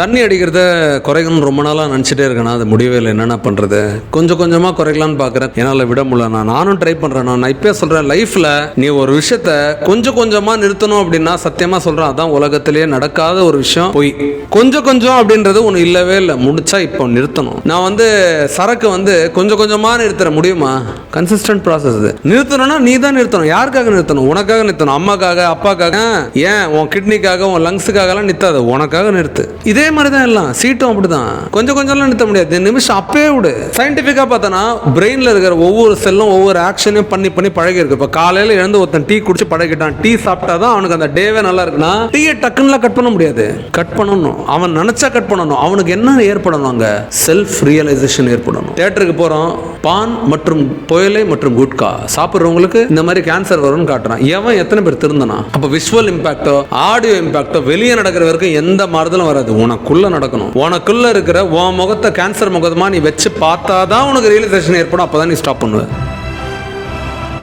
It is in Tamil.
தண்ணி அடிக்கிறத குறைக்கணும்னு ரொம்ப நாளாக நினச்சிட்டே இருக்கேன். அது முடியவே இல்லை. என்னென்ன பண்ணுறது? கொஞ்சம் கொஞ்சமாக குறைக்கலான்னு பார்க்குறேன். என்னால் விட முடியல. நானும் ட்ரை பண்ணுறேன். நான் இப்போ சொல்கிறேன், லைஃப்பில் நீ ஒரு விஷயத்த கொஞ்சம் கொஞ்சமாக நிறுத்தணும் அப்படின்னா சத்தியமாக சொல்கிறேன், அதான் உலகத்திலேயே நடக்காத ஒரு விஷயம். போய் கொஞ்சம் கொஞ்சம் அப்படின்றது ஒன்று இல்லவே இல்லை. முடிச்சா இப்போ நிறுத்தணும். நான் சரக்கு கொஞ்சம் கொஞ்சமாக நிறுத்துற முடியுமா? Consistent process. நிறுத்தணும்னா நீ தான் நிறுத்தணும். யாருக்காக நிறுத்தணும்? உனக்காக நிறுத்தணும். அம்மாக்காக, அப்பாக்காக, ஏன் உன் கிட்னிக்காக, உன் லங்ஸுக்காகலாம் நிறுத்தாது. உனக்காக நிறுத்து. இதே மாதிரி தான் எல்லாம். சீட்டும் அப்படிதான். கொஞ்சம் கொஞ்சம்லாம் நிறுத்த முடியாது. நிமிஷம் அப்பவே விடு. சயின்டிஃபிக்காக பார்த்தோன்னா பிரெயினில் இருக்கிற ஒவ்வொரு செல்லும் ஒவ்வொரு ஆக்ஷனையும் பண்ணி பண்ணி பழகி இருக்கு. இப்போ காலையில் எழுந்து ஒருத்தன் டீ குடிச்சு பழகிட்டான். டீ சாப்பிட்டா தான் அவனுக்கு அந்த டேவே நல்லா இருக்குன்னா, டீயை டக்குன்னு கட் பண்ண முடியாது. கட் பண்ணணும். அவன் நினைச்சா கட் பண்ணணும். அவனுக்கு என்ன ஏற்படணும்? அங்கே செல்ஃப் ரியலைசேஷன் ஏற்படணும். தியேட்டருக்கு போகிறோம், பான் மற்றும் புயலை மற்றும் குட்கா சாப்பிட்றவங்களுக்கு இந்த மாதிரி கேன்சர் வரும்னு காட்டுறான். எவன் எத்தனை பேர் திருந்தனா? அப்போ விஷுவல் இம்பாக்டோ ஆடியோ இம்பாக்டோ வெளியே நடக்கிற வரைக்கும் எந்த மாறுதலும் வராது. உனக்குள்ள நடக்கணும். உனக்குள்ள இருக்கிற உன் முகத்தை கேன்சர் முகமா நீ வச்சு பார்த்தாதான் உனக்கு ரியலைசேஷன் ஏற்படும். அப்பதான் நீ ஸ்டாப் பண்ணுவ.